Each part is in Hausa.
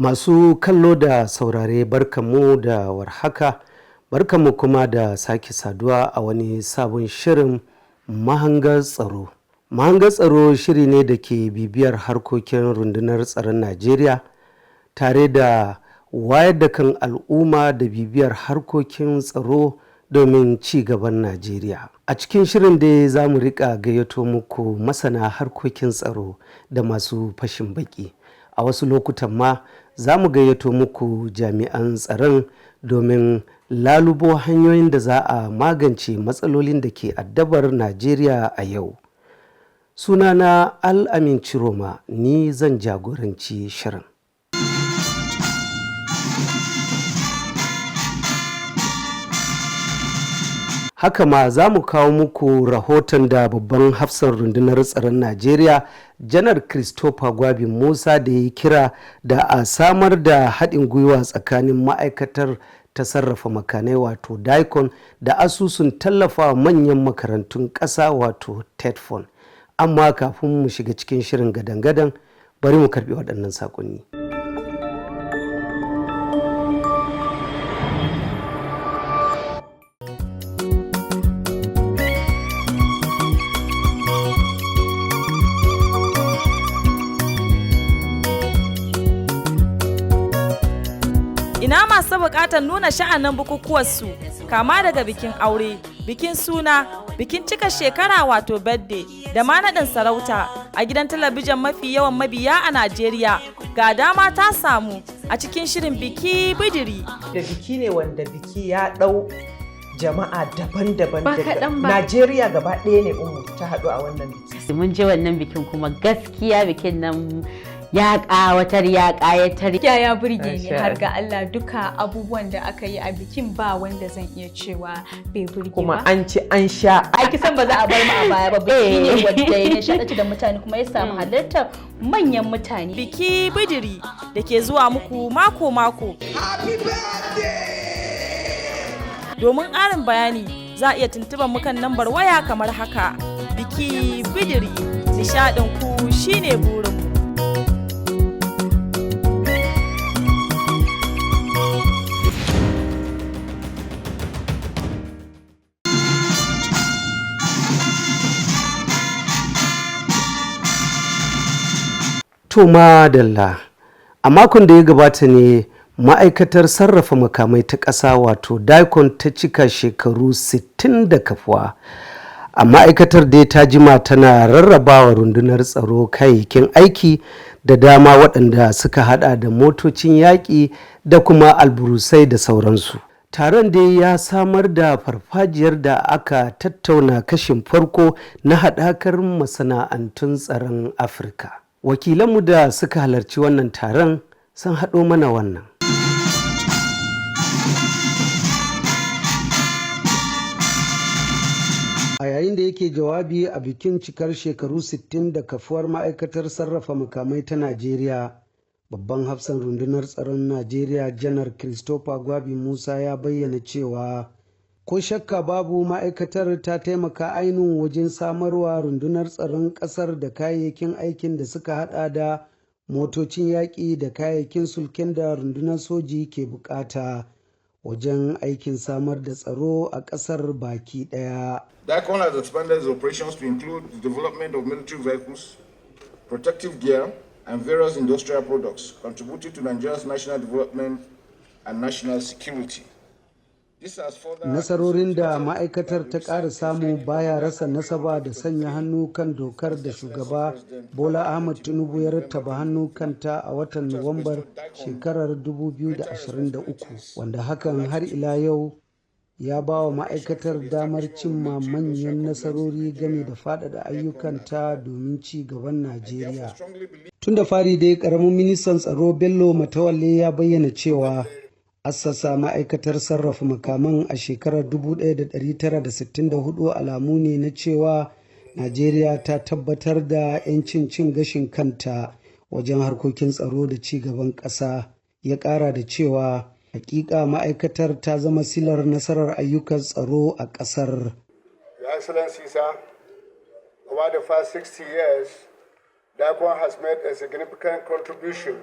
Masu kallo da saurare barkanmu da warhaka, barkanmu kuma da sake saduwa a wani sabon shirin mahangar tsaro. Mahangar tsaro shiri ne da ke bibiyar harkokin rundunar tsaron Najeriya tare da wayar da kan al'umma da bibiyar harkokin tsaro domin ci gaban Najeriya. A cikin shirin dai za mu rika gayyato muku masana harkokin tsaro da masu fashin baki. A wasu lokutan ma za mu gayyato muku jami'an tsaron domin lalubo hanyoyin da za a magance matsalolin da ke addabar Najeriya a yau. Sunana Al-Amin Ciroma, ni zan jagoranci shirin. Haka ma za mu kawo muku rahoton da babban hafsan rundunar tsaron Najeriya janar Christopher Gwabin Musa da ya kira da a samar da haɗin gwiwa tsakanin ma'aikatar ta sarrafa makamai wato DICON da asusun tallafa manyan makarantun ƙasa wato TETFON. Amma kafin mu shiga cikin shirin gadan-gadan bari mu karɓi waɗannan saƙonni. Ina masu bukatar nuna sha'anin bukukuwarsu kama daga bikin aure, bikin suna, bikin cika shekara wato birthday da ma naɗin sarauta a gidan talabijin mafi yawan mabiya a Najeriya. Ga dama ta samu a cikin shirin biki bidiri. Da biki ne wanda biki ya ɗau jama'a daban-daban daga Najeriya gaba ɗaya ne ta haɗu a wannan biki. Mun je wannan bikin kuma gaskiya bikin nan ya ƙawatar ya ƙayatar. Ya burge ni har ga Allah, duka abubuwan da aka yi a bikin ba wanda zan iya cewa bai burge ba. Kuma an ci an sha. Ai kisan ba za a bar mu a baya ba. Biki ne wanda ya nishaɗantar da mutane kuma ya samu halartar manyan mutane. Biki bidiri da ke zuwa muku mako-mako. Domin ƙarin bayani za a iya tuntuɓar mu kan lambar waya kamar haka. Biki bidiri, nishaɗin ku shine burinmu. To madalla, a makon da ya gabata ne ma'aikatar sarrafa makamai ta ƙasa wato DICON ta cika shekaru 60 da kafuwa. A ma'aikatar dai ta jima tana rarrabawa rundunar tsaro kayayyakin aiki da dama waɗanda suka hada da motocin yaƙi da kuma alburusai da sauransu. Taron dai ya samar da farfajiyar da aka tattauna kashin farko na haɗakar masana'antun tsaron Afirka. Wakilanmu da suka halarci wannan taron sun haɗo mana wannan. A yayin da yake jawabi a bikin cikar shekaru 60 da kafuwar ma'aikatar sarrafa makamai ta Najeriya, babban hafsan rundunar tsaron Najeriya janar Christopher Gwabin Musa ya bayyana cewa ko shakka babu ma'aikatar ta taimaka ainihin wajen samarwa rundunar tsaron ƙasar da kayayyakin aikin da suka hada da motocin yaƙi da kayayyakin sulken da rundunar soji ke bukata wajen aikin samar da tsaro a ƙasar baki ɗaya. DICON has expanded its operations to include the development of military vehicles, protective gear, and various industrial products, contributing to Nigeria's national development and national security. Nasarorin da ma'aikatar ta ƙara samu baya rasa nasaba da sanya hannu kan dokar da shugaba Bola Ahmed Tinubu ya rattaba hannu kanta a watan Nuwambar shekarar 2023, wanda hakan har ila yau ya ba wa ma'aikatar damar cimma manyan nasarori game da faɗaɗa ayyukanta domin ci gaban Najeriya. Tun da fari dai ƙaramin ministan tsaro Bello Matawalle ya bayyana cewa assasa ma'aikatar sarrafa makaman a shekarar 1964 alamu ne na cewa Najeriya ta tabbatar da 'yancin cin gashin kanta wajen harkokin tsaro da ci gaban ƙasa. Ya ƙara da cewa hakika ma'aikatar ta zama silar nasarar ayyukan tsaro a ƙasar. Your Excellency, sir, over the past 60 years, DICON has made a significant contribution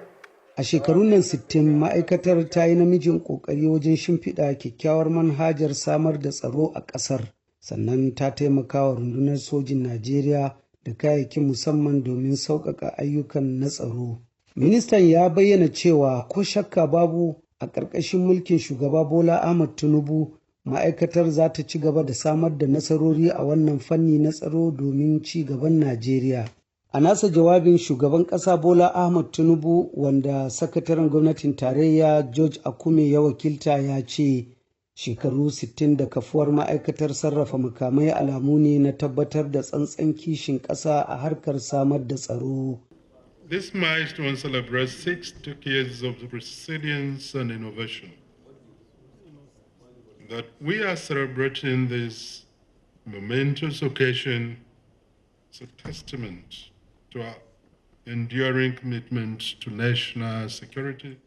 A shekarun nan 60 ma'aikatar ta yi namijin ƙoƙari wajen shimfiɗa kyakkyawar manhajar samar da tsaro a ƙasar. Sannan ta taimaka wa rundunar sojin Najeriya da kayayyakin musamman domin sauƙaƙa ayyukan na tsaro. Ministan ya bayyana cewa ko shakka babu a ƙarƙashin mulkin shugaba Bola Ahmed Tinubu ma'aikatar za ta ci gaba da samar da nasarori a wannan fanni na tsaro domin ci gaban Najeriya. A nasa jawabin shugaban ƙasa Bola Ahmed Tinubu wanda sakataren gwamnatin tarayya George Akume ya wakilta ya ce shekaru 60 da kafuwar ma'aikatar sarrafa makamai alamu ne na tabbatar da tsantsan kishin ƙasa a harkar samar da tsaro. This milestone celebrates 6 decades of resilience and innovation. That we are celebrating this momentous occasion is a testament to our enduring commitment to national security.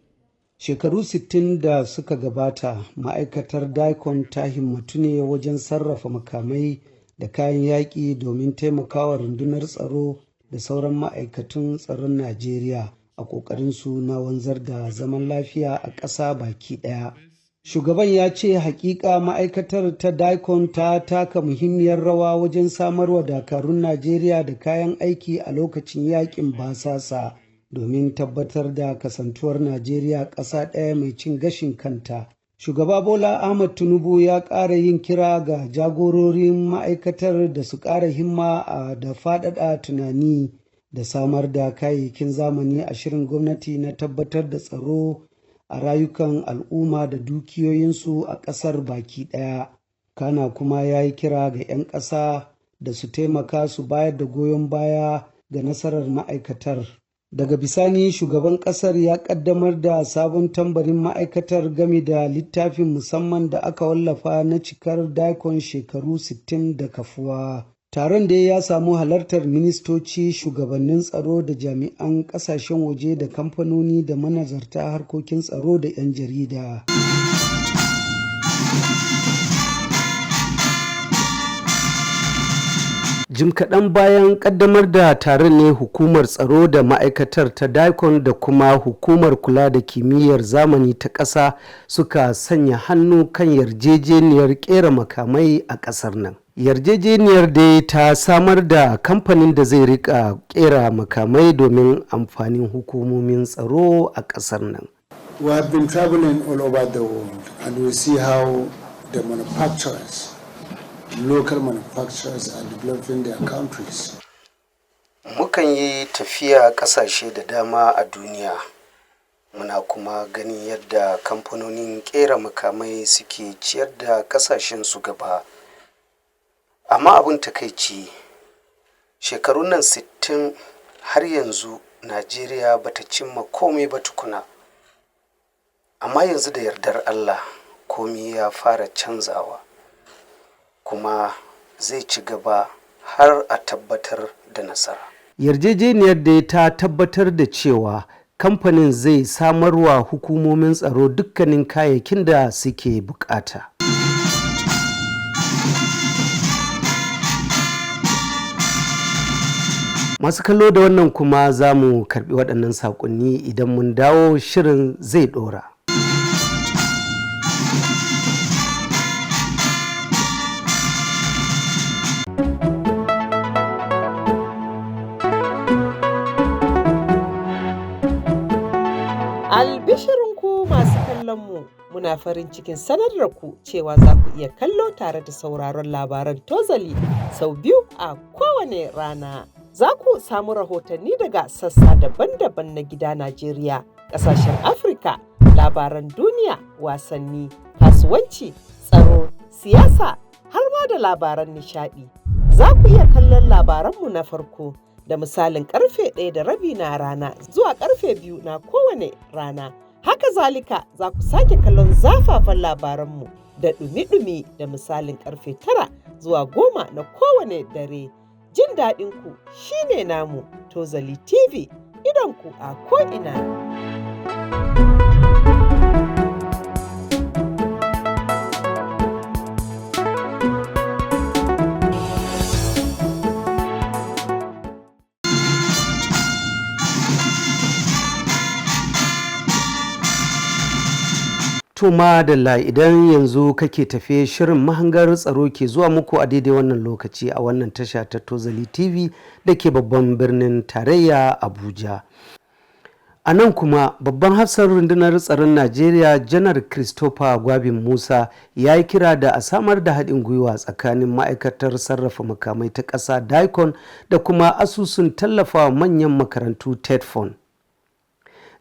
Shekaru 60 da suka gabata, ma'aikatar DICON ta himmatu ne wajen sarrafa makamai da kayan yaƙi domin taimakawa rundunar tsaro da sauran ma'aikatun tsaron Najeriya a ƙoƙarinsu na wanzar da zaman lafiya a ƙasa baki ɗaya. Shugaban ya ce hakika ma'aikatar ta DICON ta taka muhimmiyar rawa wajen samarwa dakarun Najeriya da kayan aiki a lokacin yaƙin basasa domin tabbatar da kasantuwar Najeriya ƙasa ɗaya mai cin gashin kanta. Shugaba Bola Ahmed Tinubu ya ƙara yin kira ga jagororin ma'aikatar da su ƙara himma da faɗaɗa tunani da samar da kayayyakin zamani a shirin gwamnati na tabbatar da tsaro a rayukan al'umma da dukiyoyinsu a ƙasar baki ɗaya. Kana kuma ya yi kira ga 'yan ƙasa da su taimaka su bayar da goyon baya ga nasarar ma'aikatar. Daga bisani shugaban ƙasar ya ƙaddamar da sabon tambarin ma'aikatar game da littafin musamman da aka wallafa na cikar DICON shekaru 60 da kafuwa. Taron da ya samu halartar ministoci, shugabannin tsaro da jami'an ƙasashen waje da kamfanoni da manazarta harkokin tsaro da 'yan jarida. Jim kaɗan bayan ƙaddamar da taron ne hukumar tsaro da ma'aikatar ta DICON da kuma hukumar kula da kimiyyar zamani ta ƙasa suka sanya hannu kan yarjejeniyar ƙera makamai a ƙasar nan. Yarjejeniyar dai ta samar da kamfanin da zai rika ƙera makamai domin amfanin hukumomin tsaro a ƙasar nan. We have been traveling all over the world and we see how the manufacturers, local manufacturers are developing their countries. Mukan yi tafiya ƙasashe da dama a duniya. Muna kuma ganin yadda kamfanonin ƙera makamai suke ciyar da ƙasashen su gaba. Amma abin takaici, shekarun nan 60 har yanzu Najeriya bata cimma komai ba tukuna. Amma yanzu da yardar Allah komai ya fara canzawa. Kuma zai ci gaba har a tabbatar da nasara. Yarjejeniyar da ta tabbatar da cewa kamfanin zai samarwa hukumomin tsaro dukkanin kayayyakin da suke bukata. Masu kallo da wannan kuma za mu karbi waɗannan saƙonni idan mun dawo shirin zai ɗora. Albishirinku masu kallon mu, muna farin cikin sanar da ku cewa za ku iya kallo tare da sauraron labaran tozali sau biyu a kowane rana. Za ku samu rahotanni daga sassa daban-daban na gida Najeriya, ƙasashen Afirka, labaran duniya, wasanni, kasuwanci, tsaro, siyasa, har ma da labaran nishaɗi. Za ku iya kallon labaranmu na farko da misalin karfe 1:30 na rana zuwa karfe 2 na kowane rana. Haka zalika za ku sake kallon zafafan labaranmu da ɗumi-ɗumi da misalin karfe 9 zuwa 10 na kowane dare. Jin daɗinku shine namu. Tozali TV, idonku a ko'ina. To madalla idan yanzu kake tafe shirin mahangar tsaro ke zuwa muku a daidai wannan lokaci a wannan tasha ta Tozali TV da ke babban birnin tarayya Abuja. A nan kuma babban hafsan rundunar tsaron Najeriya Janar Christopher Gwabin Musa ya yi kira da a samar da haɗin gwiwa tsakanin ma'aikatar sarrafa makamai ta ƙasa DICON da kuma asusun tallafawa manyan makarantu TETFON.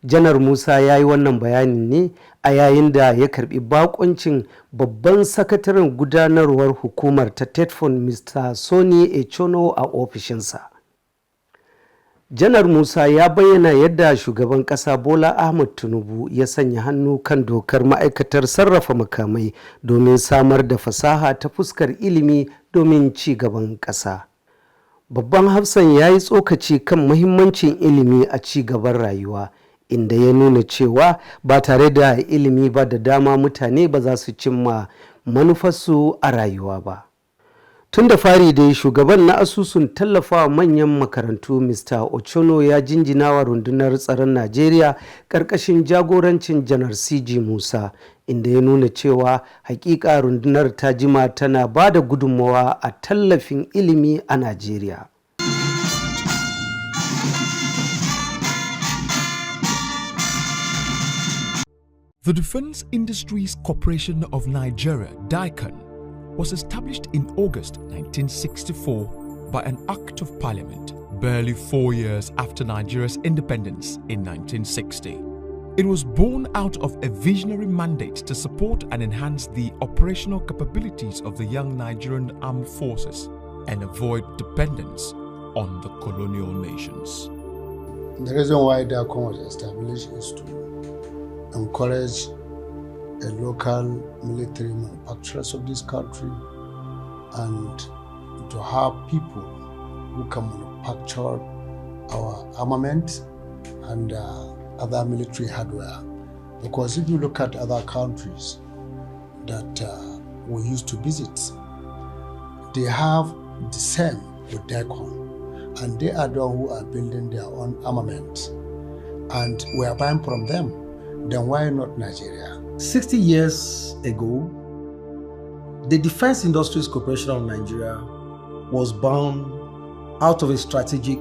Janar Musa ya yi wannan bayanin ne a yayin da ya karbi bakoncin babban sakataren gudanarwar hukumar ta TETFON Mr. Soni Echono a ofishinsa. Janar Musa ya bayyana yadda shugaban ƙasa Bola Ahmed Tinubu ya sanya hannu kan dokar ma'aikatar sarrafa makamai domin samar da fasaha ta fuskar ilimi domin ci gaban ƙasa. Babban hafsan ya yi tsokaci kan muhimmancin ilimi a ci gaban rayuwa, inda ya nuna cewa ba tare da ilimi ba da dama mutane ba za su cimma manufarsu a rayuwa ba. Tun da fari dai shugaban na asusun tallafawa manyan makarantu Mr. Ochono ya jinjina wa rundunar tsaron Najeriya ƙarƙashin jagorancin Janar CG Musa, inda ya nuna cewa hakika rundunar ta jima tana ba da gudunmawa a tallafin ilimi a Najeriya. The Defense Industries Corporation of Nigeria, DICON, was established in August 1964 by an Act of Parliament, barely 4 years after Nigeria's independence in 1960. It was born out of a visionary mandate to support and enhance the operational capabilities of the young Nigerian armed forces and avoid dependence on the colonial nations. The reason why DICON was established is to encourage a local military manufacturers of this country and to have people who can manufacture our armament and other military hardware. Because if you look at other countries that we used to visit, they have the same with DICON, and they are the ones who are building their own armament, and we are buying from them. Then why not Nigeria? 60 years ago, the Defense Industries Corporation of Nigeria was born out of a strategic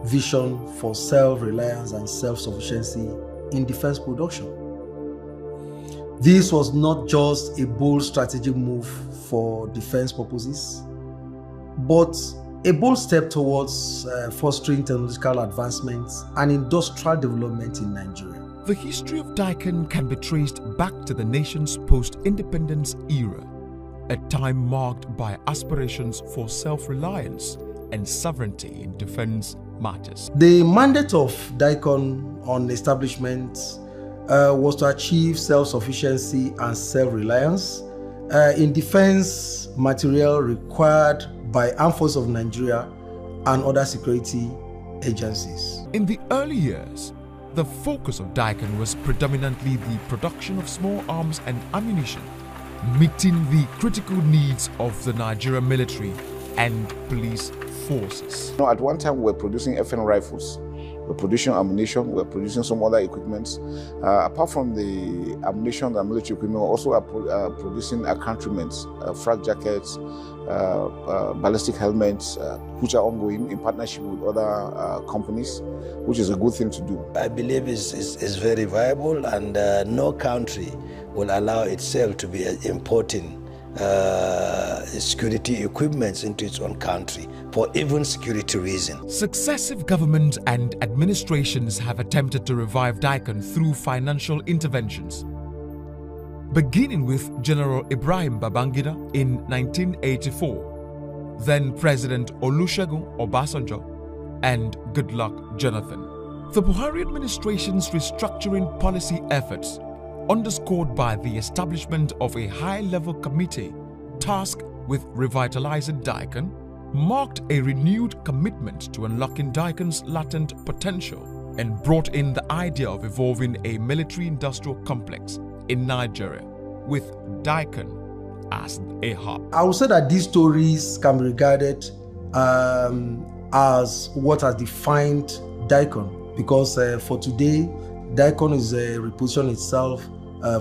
vision for self-reliance and self-sufficiency in defense production. This was not just a bold strategic move for defense purposes, but a bold step towards fostering technological advancements and industrial development in Nigeria. The history of DICON can be traced back to the nation's post-independence era, a time marked by aspirations for self-reliance and sovereignty in defense matters. The mandate of DICON on establishment was to achieve self-sufficiency and self-reliance in defense material required by Armed Forces of Nigeria and other security agencies. In the early years, the focus of DICON was predominantly the production of small arms and ammunition, meeting the critical needs of the Nigerian military and police forces. At one time, we were producing FN rifles, we were producing ammunition, we were producing some other equipment. Apart from the ammunition and military equipment, we also are producing accoutrements, frag jackets, ballistic helmets, which are ongoing in partnership with other companies, which is a good thing to do. I believe it's very viable, and no country will allow itself to be importing security equipment into its own country for even security reasons. Successive governments and administrations have attempted to revive DICON through financial interventions, beginning with General Ibrahim Babangida in 1984, then President Olusegun Obasanjo, and Goodluck Jonathan. The Buhari administration's restructuring policy efforts, underscored by the establishment of a high-level committee tasked with revitalizing DICON, marked a renewed commitment to unlocking DICON's latent potential and brought in the idea of evolving a military-industrial complex in Nigeria, with DICON as a hub. I would say that these stories can be regarded as what has defined DICON, because for today, DICON is repositioning itself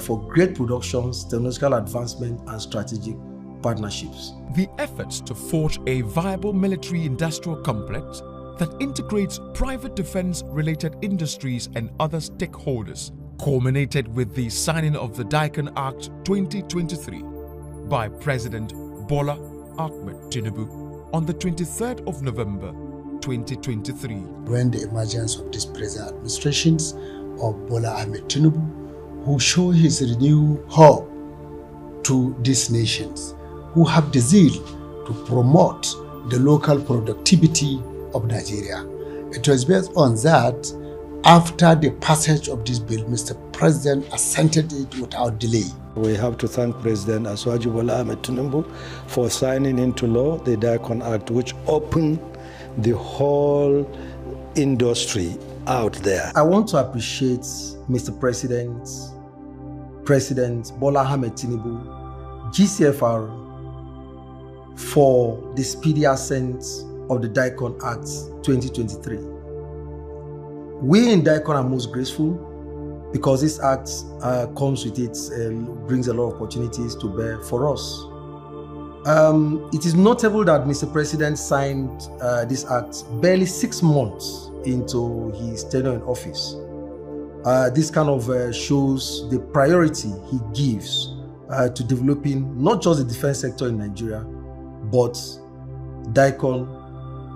for great productions, technological advancement, and strategic partnerships. The efforts to forge a viable military-industrial complex that integrates private defense-related industries and other stakeholders culminated with the signing of the DICON Act 2023 by President Bola Ahmed Tinubu on the 23rd of November 2023. When the emergence of this present administrations of Bola Ahmed Tinubu, who show his renewed hope to these nations, who have the zeal to promote the local productivity of Nigeria. It was based on that, after the passage of this bill, Mr. President assented it without delay. We have to thank President Asuwaju Bola Ahmed Tinubu for signing into law the DICON Act, which opened the whole industry out there. I want to appreciate Mr. President Bola Ahmed Tinubu, GCFR, for the speedy assent of the DICON Act 2023. We in DICON are most grateful because this act comes with it brings a lot of opportunities to bear for us. It is notable that Mr. President signed this act barely 6 months into his tenure in office. This kind of shows the priority he gives to developing not just the defense sector in Nigeria, but DICON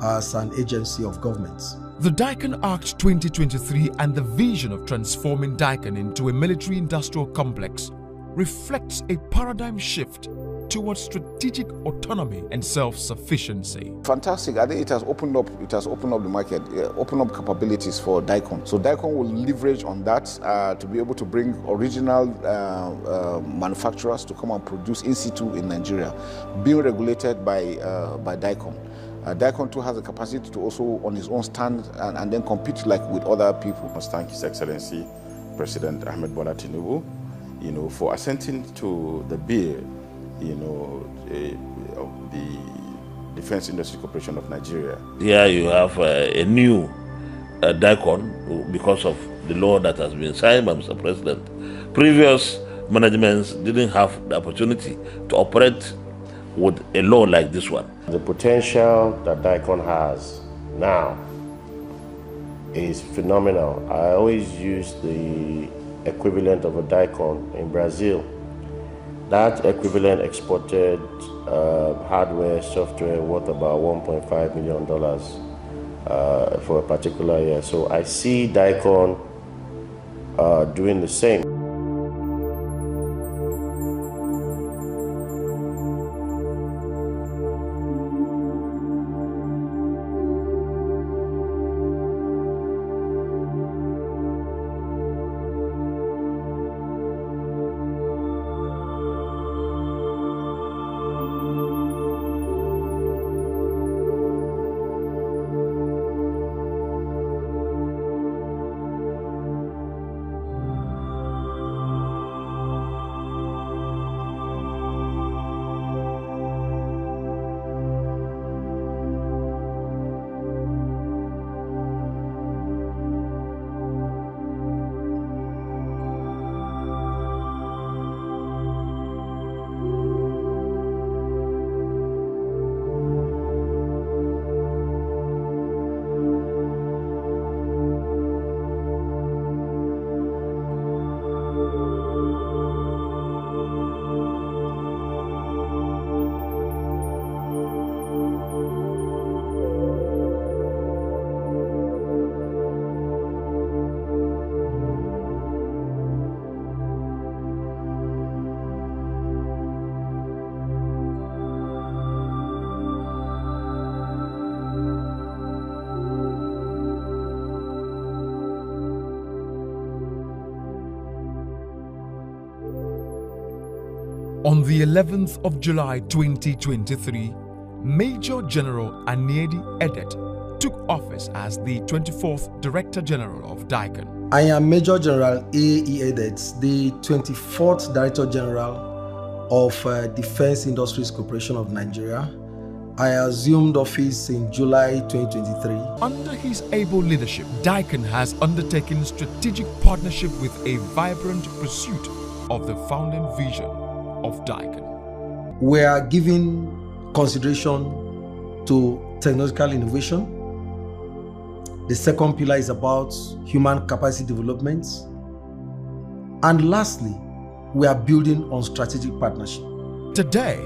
as an agency of government. The DICON Act 2023 and the vision of transforming DICON into a military-industrial complex reflects a paradigm shift towards strategic autonomy and self-sufficiency. Fantastic. I think it has opened up the market, opened up capabilities for DICON. So DICON will leverage on that to be able to bring original manufacturers to come and produce in situ in Nigeria, being regulated by DICON. DICON too has the capacity to also on his own stand and then compete like with other people. I must thank His Excellency President Ahmed Bola Tinubu, for assenting to the bill, of the Defense Industry Corporation of Nigeria. Here you have a new DICON because of the law that has been signed by Mr. President. Previous managements didn't have the opportunity to operate with a law like this one. The potential that DICON has now is phenomenal. I always use the equivalent of a DICON in Brazil. That equivalent exported hardware, software worth about $1.5 million for a particular year. So I see DICON doing the same. On the 11th of July 2023, Major General Aniedi Edet took office as the 24th Director General of DICON. I am Major General A.E. Edet, the 24th Director General of Defense Industries Corporation of Nigeria. I assumed office in July 2023. Under his able leadership, DICON has undertaken strategic partnership with a vibrant pursuit of the founding vision of DICON. We are giving consideration to technological innovation. The second pillar is about human capacity development. And lastly, we are building on strategic partnership. Today,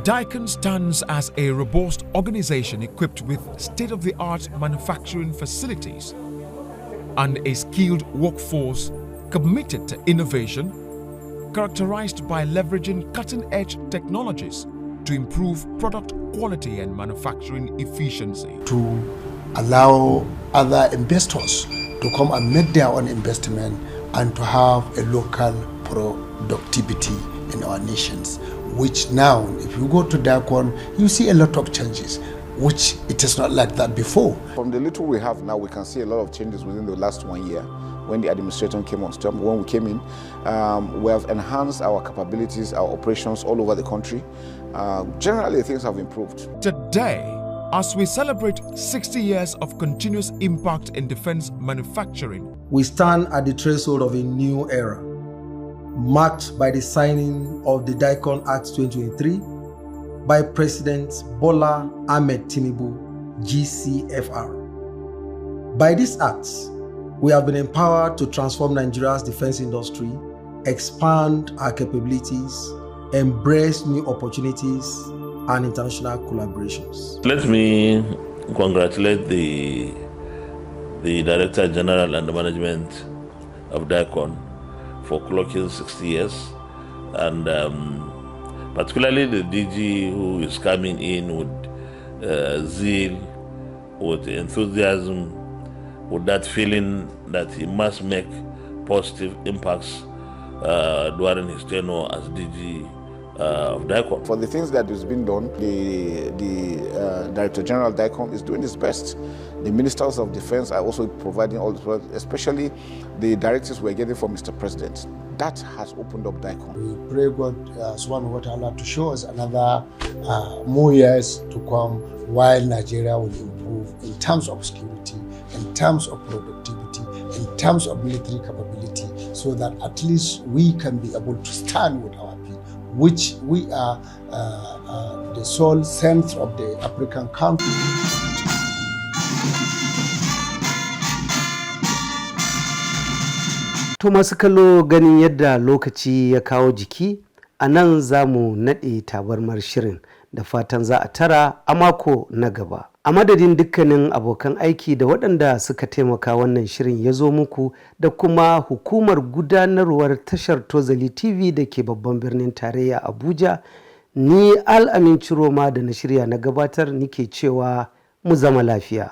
DICON stands as a robust organization equipped with state-of-the-art manufacturing facilities and a skilled workforce committed to innovation, characterized by leveraging cutting-edge technologies to improve product quality and manufacturing efficiency. To allow other investors to come and make their own investment and to have a local productivity in our nations, which now, if you go to DICON, you see a lot of changes, which it is not like that before. From the little we have now, we can see a lot of changes within the last 1 year. When the administration came on stream, when we came in, we have enhanced our capabilities, our operations all over the country. Generally, things have improved. Today, as we celebrate 60 years of continuous impact in defense manufacturing, we stand at the threshold of a new era, marked by the signing of the DICON Act 2023 by President Bola Ahmed Tinubu, GCFR. By this act, we have been empowered to transform Nigeria's defense industry, expand our capabilities, embrace new opportunities and international collaborations. Let me congratulate the Director General and the management of DICON for clocking 60 years, and particularly the DG who is coming in with zeal, with enthusiasm, with that feeling that he must make positive impacts during his tenure as DG of DICON. For the things that is being done, the Director General of DICON is doing his best. The Ministers of Defense are also providing all the support, especially the directives we're getting from Mr. President. That has opened up DICON. We pray God subhanahu wa ta'ala to show us another more years to come while Nigeria will improve in terms of security, in terms of productivity, in terms of military capability, so that at least we can be able to stand with our people, which we are the sole center of the African country. To masu kallo, ganin yadda lokaci ya kawo jiki, a nan za mu naɗe tabarmar shirin da fatan za a tara a mako na gaba. A madadin dukkanin abokan aiki da waɗanda suka taimaka wannan shirin ya zo muku da kuma hukumar gudanarwar tashar Tozali TV da ke babban birnin tarayya Abuja, ni Al-Amin Ciroma da na shirya na gabatar nike cewa mu zama lafiya.